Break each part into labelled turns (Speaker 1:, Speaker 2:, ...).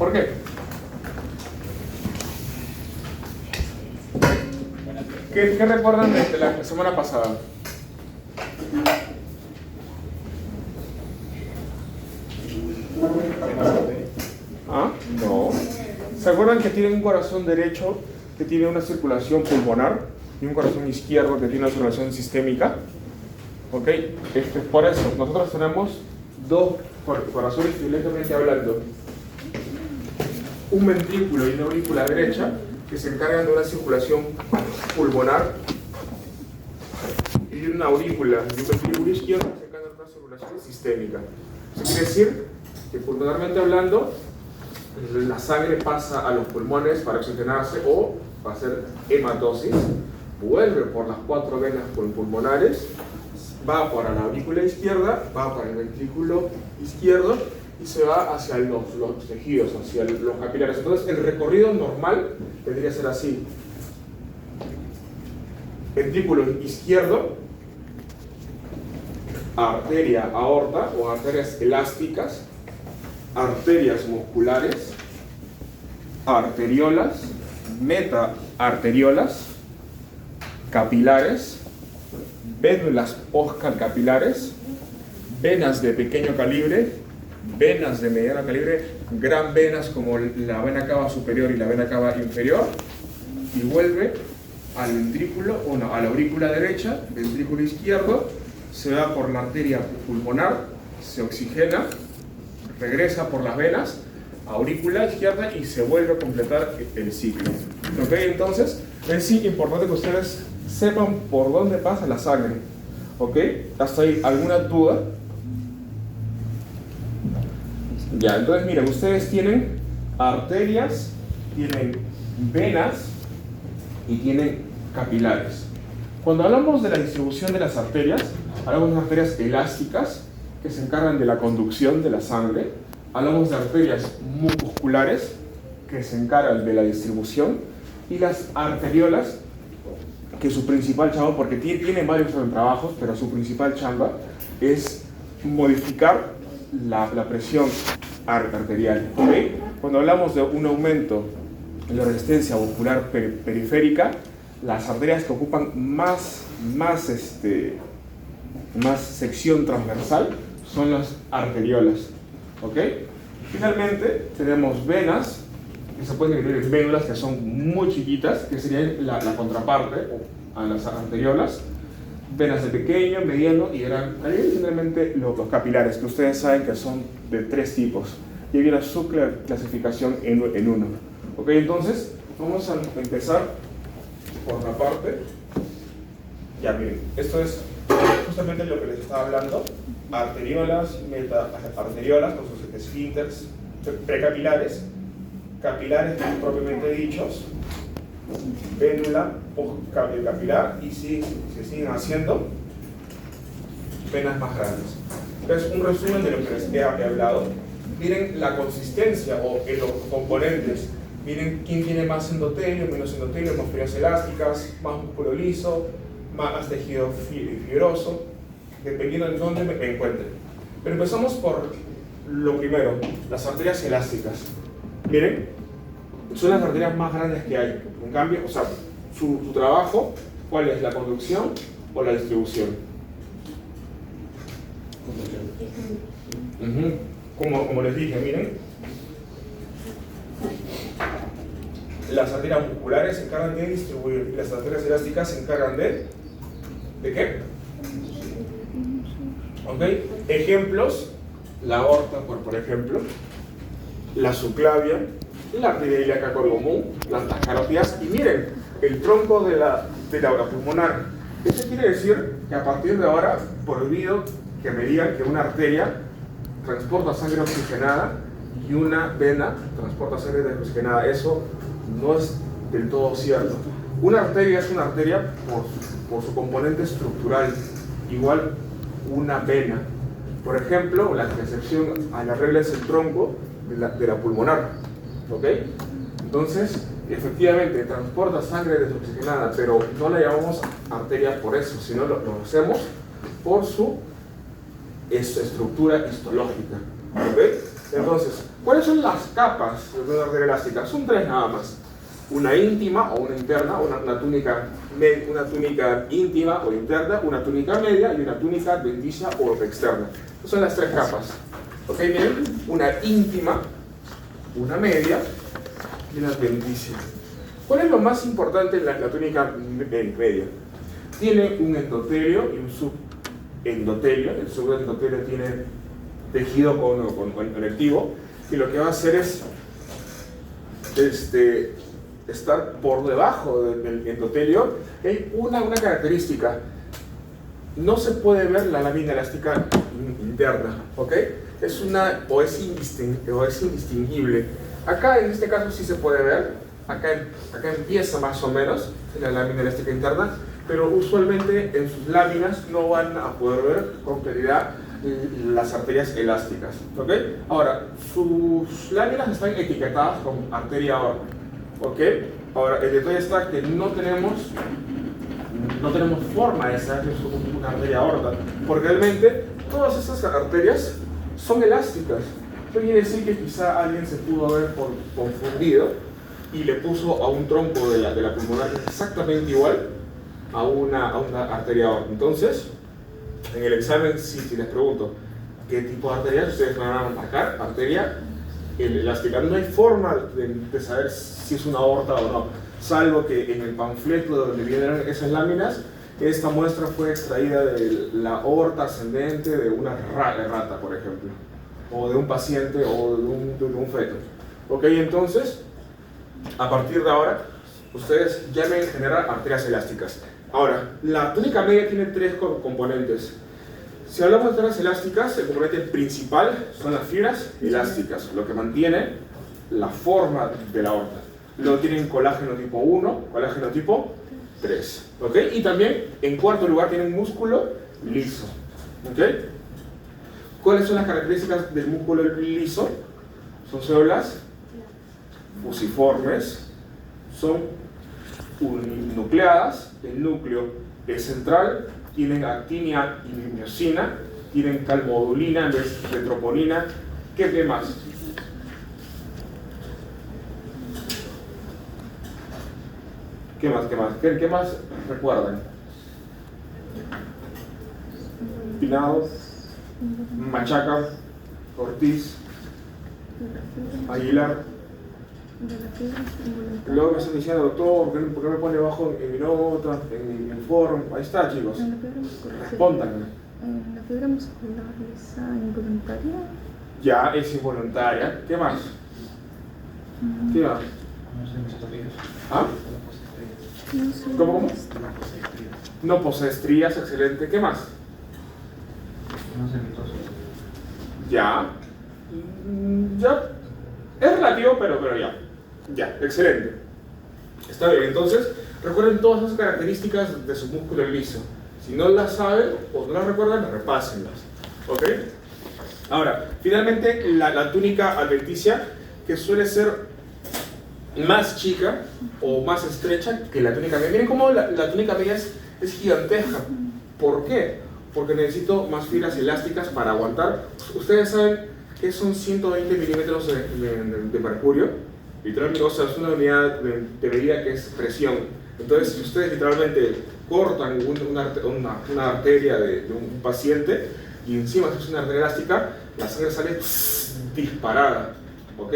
Speaker 1: ¿Por qué? ¿Qué recuerdan de la semana pasada? ¿Ah? No. ¿Se acuerdan que tienen un corazón derecho que tiene una circulación pulmonar y un corazón izquierdo que tiene una circulación sistémica? ¿Ok? Esto es por eso. Nosotros tenemos dos corazones privilegiadamente hablando. Un ventrículo y una aurícula derecha que se encargan de una circulación pulmonar y una aurícula y un ventrículo izquierdo que se encargan de una circulación sistémica. Eso quiere decir que pulmonarmente hablando, la sangre pasa a los pulmones para oxigenarse o para hacer hematosis, vuelve por las 4 venas pulmonares, va para la aurícula izquierda, va para el ventrículo izquierdo y se va hacia los tejidos, hacia los capilares. Entonces el recorrido normal tendría que ser así: ventrículo izquierdo, arteria aorta o arterias elásticas, arterias musculares, arteriolas, metaarteriolas, capilares, vénulas postcapilares, venas de pequeño calibre, venas de mediano calibre, gran venas como la vena cava superior y la vena cava inferior, y vuelve al ventrículo, a la aurícula derecha, ventrículo izquierdo, se va por la arteria pulmonar, se oxigena, regresa por las venas, aurícula izquierda y se vuelve a completar el ciclo. ¿Ok? Entonces, es sí importante que ustedes sepan por dónde pasa la sangre. ¿Ok? ¿Hasta ahí alguna duda? Ya, entonces miren, ustedes tienen arterias, tienen venas y tienen capilares. Cuando hablamos de la distribución de las arterias, hablamos de arterias elásticas que se encargan de la conducción de la sangre, hablamos de arterias musculares que se encargan de la distribución y las arteriolas que su principal chamba, porque tiene varios trabajos, pero su principal chamba es modificar la presión arterial. ¿Okay? Cuando hablamos de un aumento en la resistencia muscular periférica, las arterias que ocupan más sección transversal son las arteriolas. ¿Ok? Finalmente tenemos venas, que se pueden dividir en vénulas que son muy chiquitas, que serían la contraparte a las arteriolas, venas de pequeño, mediano y gran calibre, y finalmente los capilares, que ustedes saben que son de 3 tipos, y hay una subclasificación en uno. ¿Ok? Entonces, vamos a empezar por la parte. Ya miren, esto es justamente lo que les estaba hablando: arteriolas, metaarteriolas con sus esfínteres precapilares, capilares propiamente dichos, vénula postcapilar, y si se siguen haciendo venas más grandes. Entonces, un resumen de lo que les he hablado. Miren la consistencia o los componentes. Miren quién tiene más endotelio, menos endotelio, más fibras elásticas, más músculo liso, más tejido fibroso, dependiendo de dónde me encuentre. Pero empezamos por lo primero, las arterias elásticas. Miren, son las arterias más grandes que hay. En cambio, o sea, su trabajo, ¿cuál es? ¿La conducción o la distribución? Como les dije, miren, las arterias musculares se encargan de distribuir, y las arterias elásticas se encargan ¿de qué? ¿Ok? Ejemplos: la aorta, por ejemplo, la subclavia, la arteria ilíaca común, las carotidas, y miren, el tronco de la aura pulmonar. Eso quiere decir que a partir de ahora, prohibido que me digan que una arteria transporta sangre oxigenada y una vena transporta sangre desoxigenada. Eso no es del todo cierto. Una arteria es una arteria por su componente estructural, igual una vena. Por ejemplo, la excepción a la regla es el tronco de la pulmonar. ¿Ok? Entonces, efectivamente, transporta sangre desoxigenada, pero no la llamamos arteria por eso, sino lo hacemos por su estructura histológica. ¿Ok? Entonces, ¿Cuáles son las capas de una arteria elástica? Son tres nada más. Una íntima o una interna, una túnica íntima o interna, una túnica media y una túnica adventicia o externa. Esas son las tres capas. ¿Ok? Bien, una íntima, una media y una adventicia. ¿Cuál es lo más importante en la túnica media? Tiene un endotelio y un subendotelio. El subendotelio tiene tejido conectivo y lo que va a hacer es estar por debajo del endotelio. Hay una característica: no se puede ver la lámina elástica interna, ¿ok? Es indistinguible. Acá en este caso sí se puede ver, acá empieza más o menos la lámina elástica interna, pero usualmente en sus láminas no van a poder ver con claridad las arterias elásticas, ¿ok? Ahora, sus láminas están etiquetadas como arteria aorta, ¿ok? Ahora, el detalle está que no tenemos forma de saber que es una arteria aorta, porque realmente todas esas arterias son elásticas. Eso quiere decir que quizá alguien se pudo haber confundido y le puso a un trompo de la pulmonar exactamente igual a una arteria aorta. Entonces, en el examen, si les pregunto qué tipo de arteria, ustedes van a marcar arteria elástica. No hay forma de saber si es una aorta o no, salvo que en el panfleto donde vienen esas láminas, esta muestra fue extraída de la aorta ascendente de una rata, por ejemplo, o de un paciente o de un feto. Ok, entonces, a partir de ahora, ustedes llamen en general arterias elásticas. Ahora, la túnica media tiene tres componentes. Si hablamos de arterias elásticas, el componente principal son las fibras elásticas, lo que mantiene la forma de la aorta. Luego tienen colágeno tipo 1, colágeno tipo 3. ¿Ok? Y también, en cuarto lugar, tienen músculo liso. ¿Ok? ¿Cuáles son las características del músculo liso? Son células fusiformes, son uninucleadas, el núcleo es central, tienen actina y miosina, tienen calmodulina en vez de troponina. ¿Qué más? ¿Qué más recuerdan? Pinado, Machaca, Ortiz, Aguilar. Luego me están diciendo, doctor, ¿por qué me pone abajo en mi nota, en mi informe? Ahí está, chicos. Respóndanme.
Speaker 2: ¿La fibra muscular lisa involuntaria?
Speaker 1: Ya, es involuntaria. ¿Qué más? ¿Qué más? ¿Ah? ¿Cómo? No posee estrías, excelente. ¿Qué más? Ya. Ya. Es relativo, pero ya. Ya, excelente. Está bien, entonces recuerden todas esas características de su músculo liso. Si no las saben o no las recuerdan, repásenlas. ¿Ok? Ahora, finalmente la túnica adventicia, que suele ser más chica o más estrecha que la túnica media. Miren cómo la túnica media es gigantesca. ¿Por qué? Porque necesito más fibras elásticas para aguantar. Ustedes saben que son 120 milímetros de mercurio. Literalmente, o sea, es una unidad de medida que es presión. Entonces, si ustedes literalmente cortan una arteria de un paciente y encima es una arteria elástica, la sangre sale disparada, ¿ok?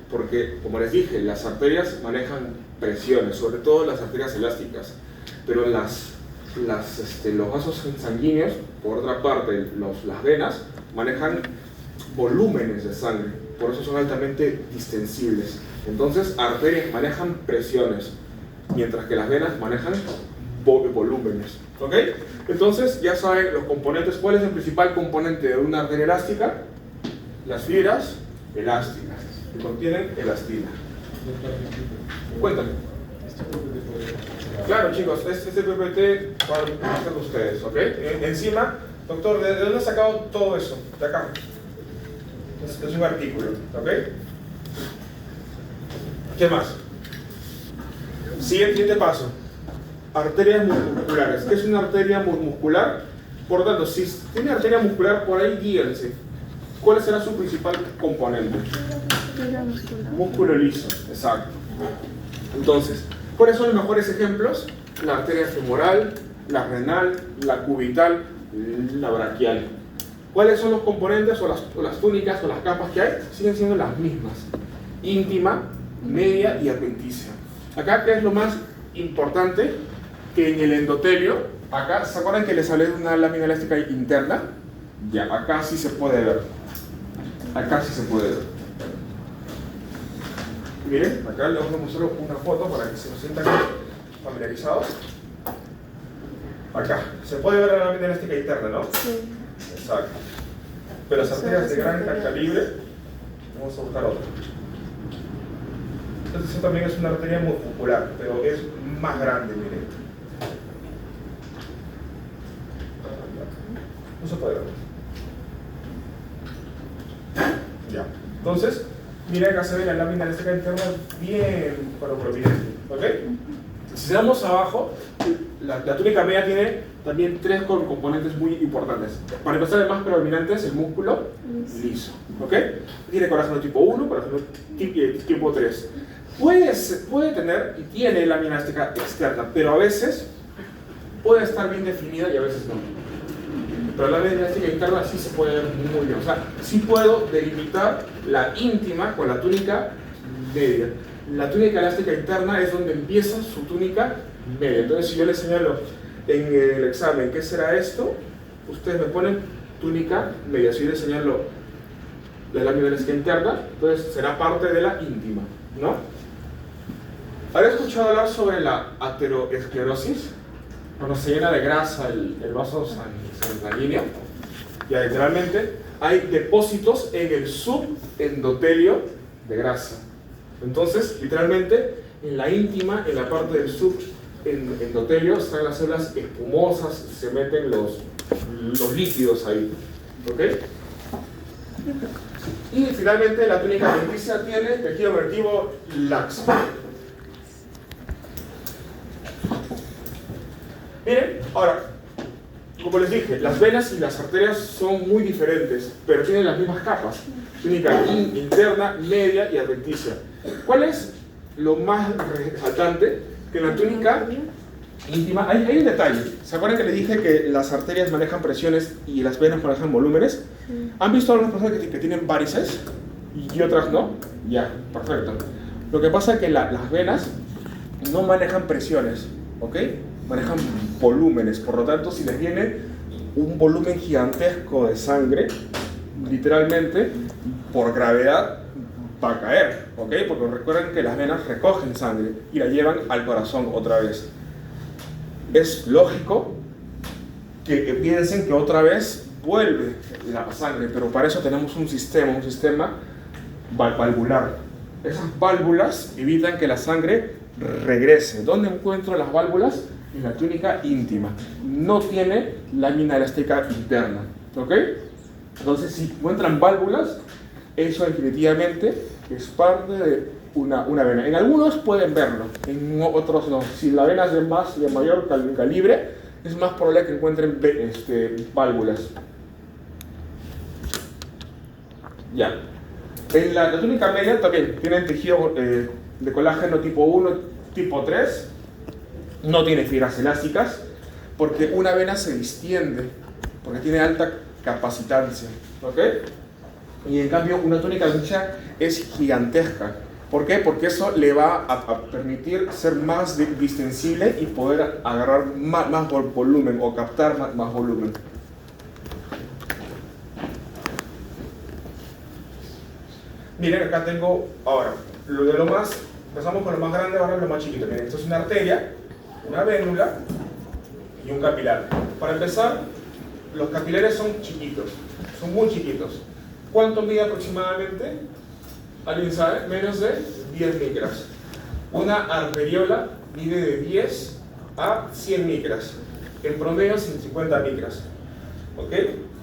Speaker 1: Porque, como les dije, las arterias manejan presiones, sobre todo las arterias elásticas, pero los vasos sanguíneos, por otra parte, las venas, manejan volúmenes de sangre, por eso son altamente distensibles. Entonces, arterias manejan presiones, mientras que las venas manejan volúmenes. ¿Ok? Entonces, ya saben los componentes. ¿Cuál es el principal componente de una arteria elástica? Las fibras elásticas, que contienen elastina. Cuéntame. Claro, chicos, este PPT para hacer ustedes, ¿ok? Encima, doctor, ¿de dónde has sacado todo eso? De acá. Es un artículo, ¿ok? ¿Qué más? Siguiente paso. Arterias musculares. ¿Qué es una arteria muscular? Por tanto, si tiene arteria muscular, por ahí guíense. ¿cuál será su principal componente?
Speaker 2: Fibra muscular.
Speaker 1: Músculo liso, exacto. Entonces, ¿cuáles son los mejores ejemplos? La arteria femoral, la renal, la cubital, la braquial. ¿Cuáles son los componentes o las túnicas o las capas que hay? Siguen siendo las mismas. Íntima, media y adventicia. Acá, ¿qué es lo más importante? Que en el endotelio, acá, ¿se acuerdan que les hablé de una lámina elástica interna? Ya, acá sí se puede ver. Acá sí se puede ver. Miren, acá les voy a mostrar una foto para que se nos sientan familiarizados. Acá, se puede ver la lámina elástica interna, ¿no?
Speaker 2: Sí.
Speaker 1: Exacto. Pero las arterias de gran calibre, vamos a buscar otra. Esta también es una arteria muy muscular, pero es más grande, miren. No se puede ver. Ya. Entonces, miren acá se ve la lámina elástica interna bien prominente, ¿ok? Si vamos abajo, la túnica media tiene también tres componentes muy importantes. Para empezar, el más predominante es el músculo liso, ¿ok? Tiene colágeno tipo 1, colágeno tipo 3. Puede tener y tiene lámina elástica externa, pero a veces puede estar bien definida y a veces no. Pero la lámina elástica interna sí se puede ver muy bien. O sea, sí puedo delimitar la íntima con la túnica media. La túnica elástica interna es donde empieza su túnica media. Entonces, si yo les señalo en el examen qué será esto, ustedes me ponen túnica media. Si yo les señalo la lámina elástica interna, entonces será parte de la íntima, ¿no? ¿Habéis escuchado hablar sobre la aterosclerosis? Cuando se llena de grasa el vaso sanguíneo, ya literalmente hay depósitos en el subendotelio de grasa. Entonces, literalmente, en la íntima, en la parte del subendotelio, están las células espumosas, se meten los líquidos ahí. ¿Ok? Y finalmente, la túnica adventicia tiene tejido conectivo laxo. Miren, ahora, como les dije, las venas y las arterias son muy diferentes, pero tienen las mismas capas. Túnica interna, media y adventicia. ¿Cuál es lo más resaltante? Que en la túnica íntima hay un detalle. ¿Se acuerdan que les dije que las arterias manejan presiones y las venas manejan volúmenes? ¿Han visto algunas personas que tienen varices y otras no? Ya, perfecto. Lo que pasa es que las venas no manejan presiones, ¿ok? Manejan volúmenes. Por lo tanto, si les viene un volumen gigantesco de sangre, literalmente, por gravedad, va a caer, ¿ok? Porque recuerden que las venas recogen sangre y la llevan al corazón otra vez. Es lógico que piensen que otra vez vuelve la sangre, pero para eso tenemos un sistema valvular. Esas válvulas evitan que la sangre regrese. ¿Dónde encuentro las válvulas? En la túnica íntima. No tiene lámina elástica interna, ¿ok? Entonces, si encuentran válvulas, eso definitivamente es parte de una vena. En algunos pueden verlo, en otros no. Si la vena es de mayor calibre, es más probable que encuentren válvulas. Ya. En la túnica media también tienen tejido de colágeno tipo 1, tipo 3. No tiene fibras elásticas porque una vena se distiende, porque tiene alta capacitancia, ¿ok? Y en cambio una túnica adventicia es gigantesca. ¿Por qué? Porque eso le va a permitir ser más distensible y poder agarrar más volumen o captar más volumen. Miren, acá tengo ahora empezamos con lo más grande, ahora lo más chiquito. Miren, esto es una arteria, una vénula y un capilar. Para empezar, los capilares son chiquitos, son muy chiquitos. ¿Cuánto mide aproximadamente? ¿Alguien sabe? Menos de 10 micras. Una arteriola mide de 10 a 100 micras. En promedio, 150 micras. ¿Ok?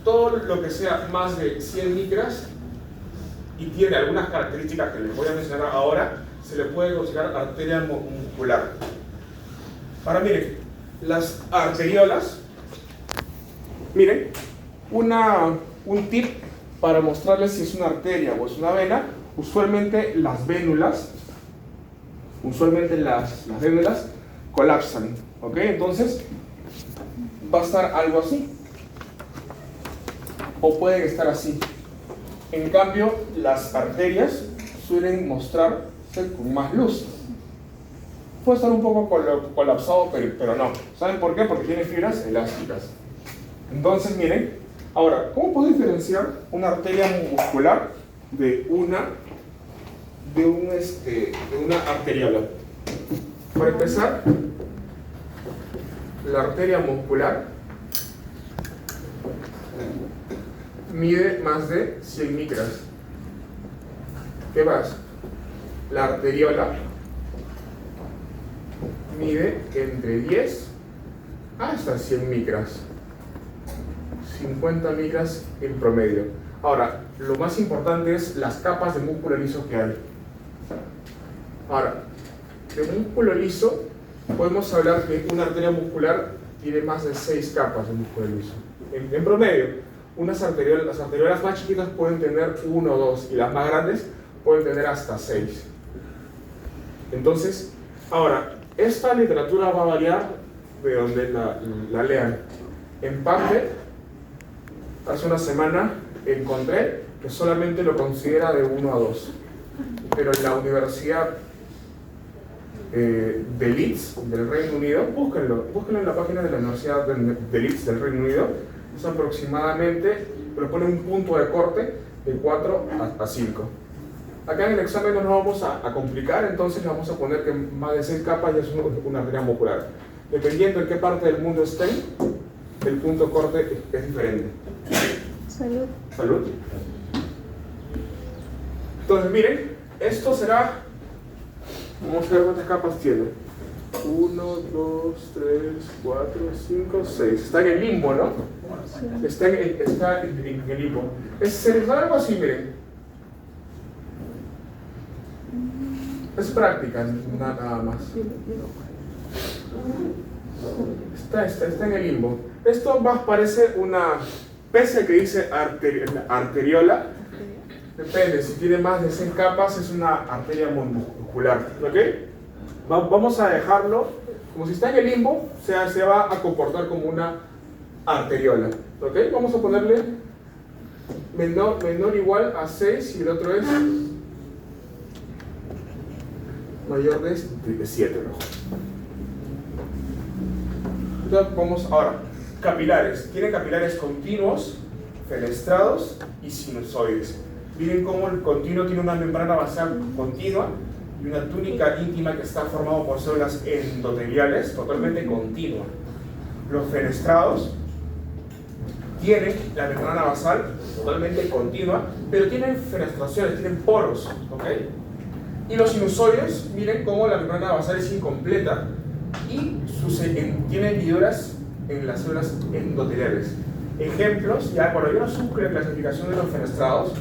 Speaker 1: Todo lo que sea más de 100 micras y tiene algunas características que les voy a mencionar ahora, se le puede considerar arteria muscular. Ahora miren, las arteriolas, miren, un tip para mostrarles si es una arteria o es una vena, usualmente las vénulas colapsan, ¿ok? Entonces va a estar algo así, o pueden estar así. En cambio, las arterias suelen mostrarse con más luz. Puede estar un poco colapsado, pero no. ¿Saben por qué? Porque tiene fibras elásticas. Entonces, miren, ahora, ¿cómo puedo diferenciar una arteria muscular de una arteriola? Para empezar, la arteria muscular mide más de 100 micras. ¿Qué más? La arteriola mide entre 10 hasta 100 micras. 50 micras en promedio. Ahora, lo más importante es las capas de músculo liso que hay. Ahora, de músculo liso, podemos hablar que una arteria muscular tiene más de 6 capas de músculo liso. En promedio, las arteriolas más chiquitas pueden tener 1 o 2 y las más grandes pueden tener hasta 6. Entonces, ahora, esta literatura va a variar de donde la lean. En PubMed, hace una semana encontré que solamente lo considera de 1 a 2. Pero en la Universidad de Leeds, del Reino Unido, búsquenlo en la página de la Universidad de Leeds del Reino Unido, es aproximadamente, propone un punto de corte de 4 a 5. Acá en el examen no nos vamos a complicar, entonces le vamos a poner que más de 6 capas ya es una arteria muscular. Dependiendo en qué parte del mundo estén, el punto de corte es diferente.
Speaker 2: Salud.
Speaker 1: Salud. Entonces, miren, esto será, vamos a ver cuántas capas tiene. 1, 2, 3, 4, 5, 6. Está en el limbo, ¿no?
Speaker 2: Sí.
Speaker 1: Está en el limbo. Se les da algo así, miren. Es práctica, nada más. Está en el limbo. Esto más parece una, pese a que dice arteriola, depende, si tiene más de 100 capas es una arteria muscular, ¿ok? Vamos a dejarlo, como si está en el limbo, se va a comportar como una arteriola, ¿ok? Vamos a ponerle menor o igual a 6 y el otro es mayor de 7, mejor. Entonces vamos ahora, capilares. Tienen capilares continuos, fenestrados y sinusoides. Miren cómo el continuo tiene una membrana basal continua y una túnica íntima que está formada por células endoteliales totalmente continua. Los fenestrados tienen la membrana basal totalmente continua, pero tienen fenestraciones, tienen poros, ¿ok? Y los sinusoides, miren cómo la membrana basal es incompleta y tiene hendiduras en las células endoteliales. Ejemplos, ya cuando hay una subclasificación de los fenestrados,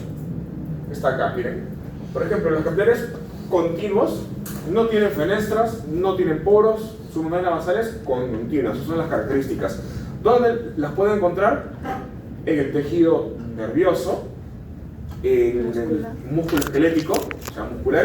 Speaker 1: está acá, miren. Por ejemplo, los capilares continuos no tienen fenestras, no tienen poros, su membrana basal es continua, esas son las características. ¿Dónde las pueden encontrar? En el tejido nervioso, en el músculo esquelético, o sea, musculares,